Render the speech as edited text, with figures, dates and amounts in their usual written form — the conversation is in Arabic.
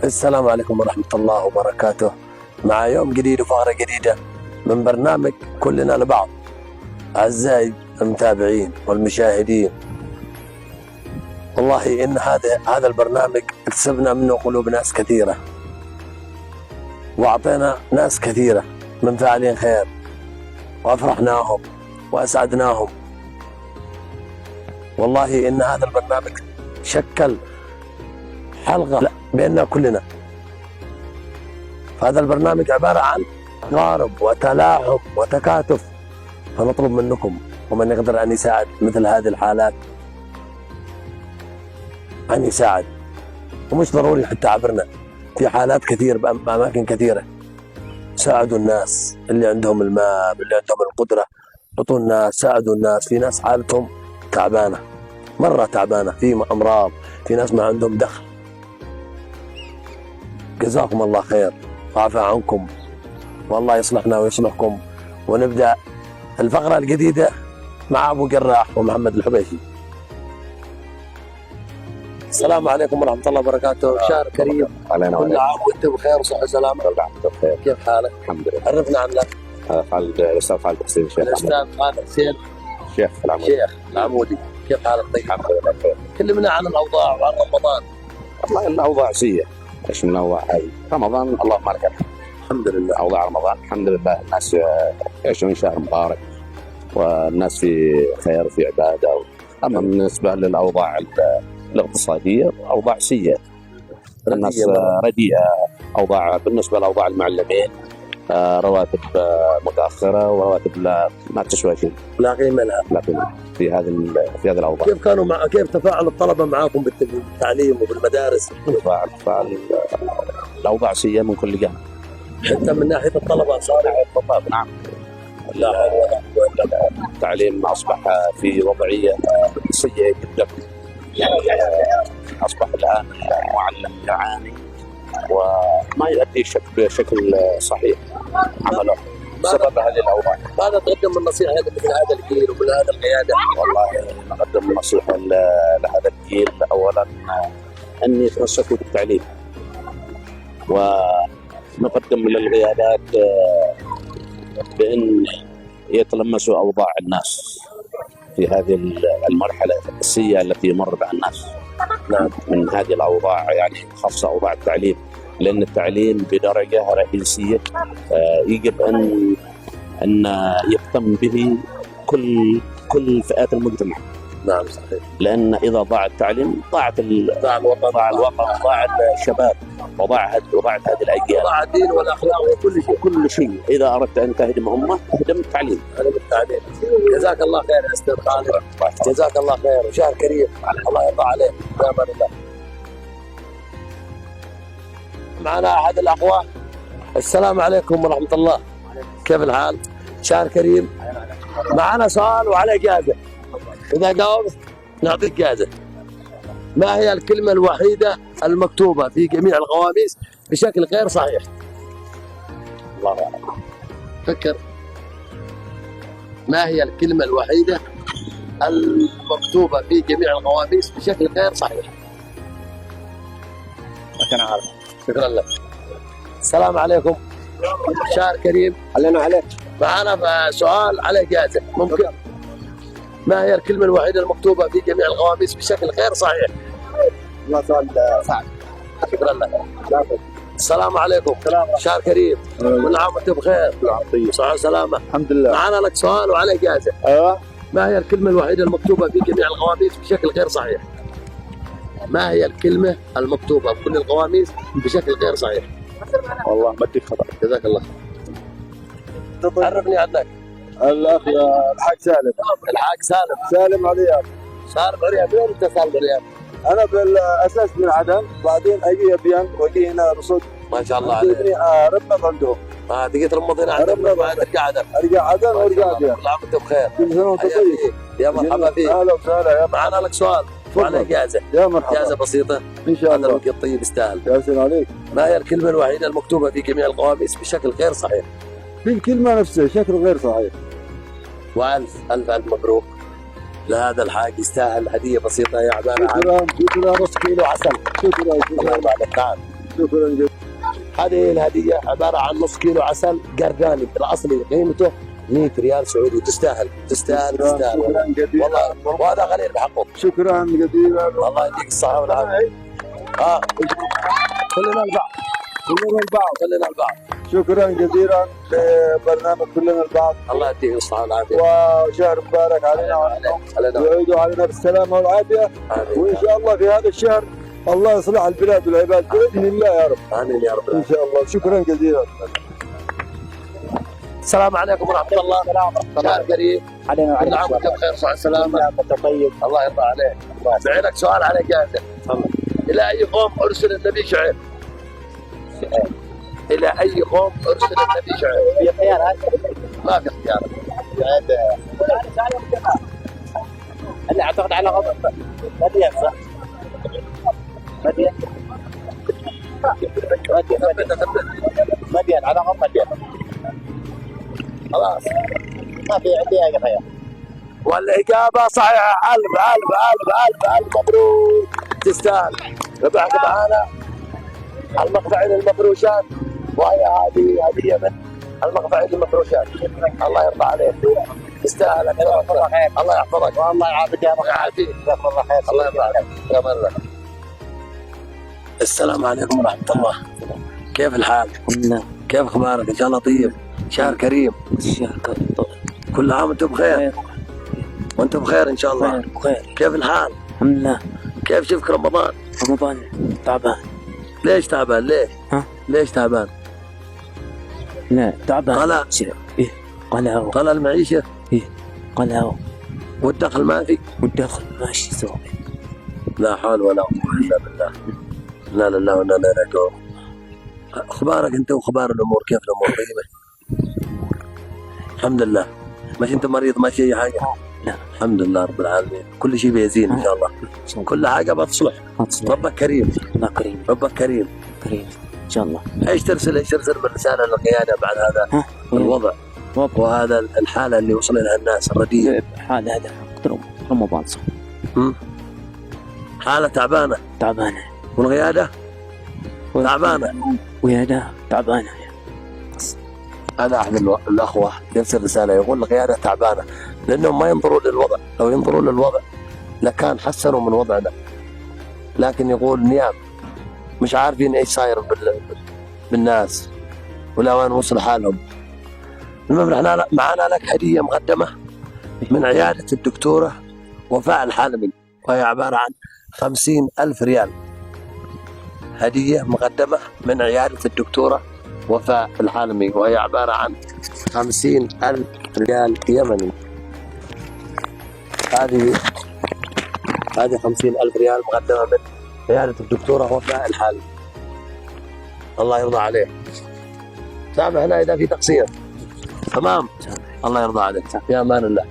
السلام عليكم ورحمة الله وبركاته. مع يوم جديد وفقرة جديدة من برنامج كلنا لبعض. أعزائي المتابعين والمشاهدين، والله إن هذا البرنامج اكتسبنا منه قلوب ناس كثيرة، وأعطينا ناس كثيرة من فاعلين خير، وأفرحناهم وأسعدناهم. والله إن هذا البرنامج شكل حلقة بيننا كلنا. فهذا البرنامج عبارة عن تقارب وتلاحم وتكاتف، فنطلب منكم ومن يقدر أن يساعد مثل هذه الحالات أن يساعد، ومش ضروري حتى عبرنا، في حالات كثير بأماكن كثيرة. ساعدوا الناس اللي عندهم المال، اللي عندهم القدرة، اعطوا الناس، ساعدوا الناس. في ناس حالتهم تعبانة، مرة تعبانة، في أمراض، في ناس ما عندهم دخل. جزاكم الله خير وعفى عنكم، والله يصلحنا ويصلحكم. ونبدأ الفقرة الجديدة مع أبو جراح ومحمد الحبيشي. السلام عليكم ورحمة الله وبركاته. شهر كريم، كل عام وأنت بخير وصحة وسلامة. بخير. كيف حالك؟ الحمد لله. عرفنا عنك. الأستاذ خالد حسين الشيخ. الأستاذ خالد حسين الشيخ العمودي. شيخ العمودي. كيف حالك طيب؟ الحمد لله بخير. كلمنا عن الأوضاع وعن رمضان. والله الأوضاع سيئة، ايش من أوضاع هذه؟ رمضان اللهم لك الحمد. الحمد لله. أوضاع رمضان الحمد لله، الناس يعيشون شهر مبارك والناس في خير وفي عبادة. أما بالنسبة للأوضاع الاقتصادية أوضاع سيئة، الناس رديئة. أوضاع بالنسبة لأوضاع المعلمين رواتب متأخرة ورواتب ما تسوى شيء، لا قيمة لها. لا قيمة في هذه الأوضاع. كيف تفاعل الطلبة معاكم بالتعليم وبالمدارس؟ الأوضاع سيئة من كل جانب، حتى من ناحية الطلبة صالح الطلاب. نعم. لا حول ولا قوة إلا بالله. التعليم أصبح في وضعية سيئة جدا، يعني أصبح الآن المعلم يعاني وما يؤدي بشكل صحيح عمله بسبب هذه الأوضاع. ماذا تقدم من نصيحة مثل هذا الجيل ومن هذا القيادة؟ والله نقدم نصيحة لهذا الجيل، أولا أن يتمسكوا بالتعليم، ونقدم للقيادات بأن يتلمسوا أوضاع الناس في هذه المرحلة السيئة التي يمر بها الناس. نعم. من هذه الأوضاع يعني خاصة أوضاع التعليم، لأن التعليم بدرجة رئيسية يجب أن يهتم به كل فئات المجتمع. نعم صحيح. لأن إذا ضاع التعليم ضاع الوطن، ضاع الشباب، وضاعت هذه الأجيال، ضاع الدين والأخلاق وكل شيء. إذا أردت أن تهدم أمة اهدم التعليم. جزاك الله خير يا أستاذ خالد، جزاك الله خير وشهر كريم، الله يرضى عليك. بأمان الله. معنا أحد الأخوة. السلام عليكم ورحمة الله. كيف الحال؟ شهر كريم. معنا سؤال وعليه جائزة، إذا جاوبت نعطيك جائزة. ما هي الكلمة الوحيدة المكتوبة في جميع القواميس بشكل غير صحيح؟ الله أعلم. فكر. ما هي الكلمة الوحيدة المكتوبة في جميع القواميس بشكل غير صحيح؟ أنا عارف. شكرا لك. السلام عليكم. شهر كريم. علينا عليك. معنا سؤال عليه جائزة، ممكن؟ ما هي الكلمة الوحيدة المكتوبة في جميع القواميس بشكل غير صحيح؟ الله سؤال صعب. شكرا لك. السلام عليكم. شهر كريم، كل عام وانت بخير. صحة وسلامة. الحمد لله. معنا لك سؤال وعليه جائزة. ايوه. ما هي الكلمة الوحيدة المكتوبة في جميع القواميس بشكل غير صحيح؟ ما هي الكلمة المكتوبة في كل القواميس بشكل غير صحيح؟ والله ما اديك خبر. جزاك الله. عرفني عنك. الاخ الحاج سالم. الحاج سالم. سالم الرياض. صار بالرياض. وين انت سالم بالرياض؟ انا بالاساس من عدن، بعدين اجي ابيان واجي هنا رصد. ما شاء الله عليك. رمض عندهم. تجي ترمض هنا عندهم بعد ترجع عدن. ارجع عدن وارجع ابيان. كل عام وانت بخير. كل سنه وانت طيب. يا مرحبا فيك. اهلا وسهلا. معنا لك سؤال. وعليه جائزة، يا مرحبا. جائزة بسيطة ان شاء هذا الله. الوقت الطيب يستاهل. يا سلام عليك. ما هي الكلمة الوحيدة المكتوبة في جميع القواميس بشكل غير صحيح؟ في الكلمه نفسها شكل غير صحيح. والف الف الف مبروك لهذا الحاج، يستاهل هدية بسيطة هي عبارة عن شكرا شكرا نص كيلو عسل. شكرا الله شكرا يرضى عليك. نعم، شكرا جزيلا. هذه الهدية عبارة عن نص كيلو عسل قرداني الأصلي قيمته 100 ريال سعودي. تستاهل تستاهل تستاهل شكرا جزيلا. والله، وهذا غليل بحقه. شكرا جزيلا. الله يديك الصحة والعافية. كلنا البعض كلنا البعض. كلنا البعض. شكرا جزيلا لبرنامج كلنا البعض، الله يديك الصحة والعافية. وشهر مبارك علينا وعليكم، ويعيدوا علينا بالسلامه والعافيه. وان شاء الله في هذا الشهر الله يصلح البلاد والعباد باذن الله يا رب. آمين يا رب. ان شاء الله. شكرا جزيلا. السلام عليكم ورحمة الله. شهر كريم علينا كل وعليكم. عام وانت بخير وصحة وسلامة. انت طيب. الله يرضى عليك. بعينك سؤال على جائزة. إلى أي قوم أرسل النبي شعيب؟ إلى أي قوم أرسل النبي شعيب؟ في خيار هذا ما في اختيار. انا اعتقد على غضب مدين صح؟ مدين مدين على غضب مدين. خلاص ما في عندي اي خيار. والإجابة صحيحة. ألف ألف ألف ألف ألف مبروك، تستاهل. ربحت معنا المقطعين المفروشات، وهي هذه هدية من المقطعين المفروشات. الله يرضى عليك، تستاهل. الله يحفظك والله يعافيك يا رب. ويعافيك. جزاكم الله خير. الله يرضى عليك يا مرة. السلام عليكم ورحمة الله. كيف الحال؟ الله. كيف أخبارك؟ إن شاء الله طيب. شهر كريم. الشهر كريم. كل عام وأنتم بخير. وأنتم بخير إن شاء الله. بخير. كيف الحال؟ الحمد لله. كيف شفك رمضان؟ رمضان تعبان. ليش تعبان؟ ليه؟ ها؟ ليش تعبان؟ لا تعبان. قلق. ايه قلق. قلق المعيشة. ايه قلق. والدخل ما في. والدخل ماشي سوي. لا حول ولا قوة إلا بالله. لا لله وإنا إليه راجعون. أخبارك أنت وأخبار الأمور، كيف الأمور طيبة؟ الحمد لله. ماشي أنت مريض؟ ماشي أي حاجة؟ لا الحمد لله رب العالمين. كل شيء بيزين إن شاء الله. كل حاجة بتصلح. ربك كريم. الله كريم. ربك كريم. كريم ان شاء الله. ايش ترسل من رسالة للقيادة بعد هذا الوضع وهذا الحالة اللي وصل لها الناس الرديئة؟ حال هذا رمضان صح. حالة تعبانة. تعبانة. والقيادة تعبانة. وياده تعبانة. هذا أحد الأخوة يرسل رسالة يقول القيادة تعبانة لأنهم ما ينظروا للوضع. لو ينظروا للوضع لكان حسنوا من وضعنا، لكن يقول نيام مش عارفين ايش صاير بالناس ولا وين وصل حالهم. المهم احنا معنا لك هدية مقدمة من عيادة الدكتورة وفاء الحالمي، وهي عبارة عن 50,000 ريال. هدية مقدمة من عيادة الدكتورة وفاء الحالمي، وهي عبارة عن 50,000 ريال يمني. هذه 50,000 ريال مقدمة من عيادة الدكتورة وفاء الحالمي. الله يرضى عليه. سامحنا إذا في تقصير. تمام. الله يرضى عليك. في أمان الله.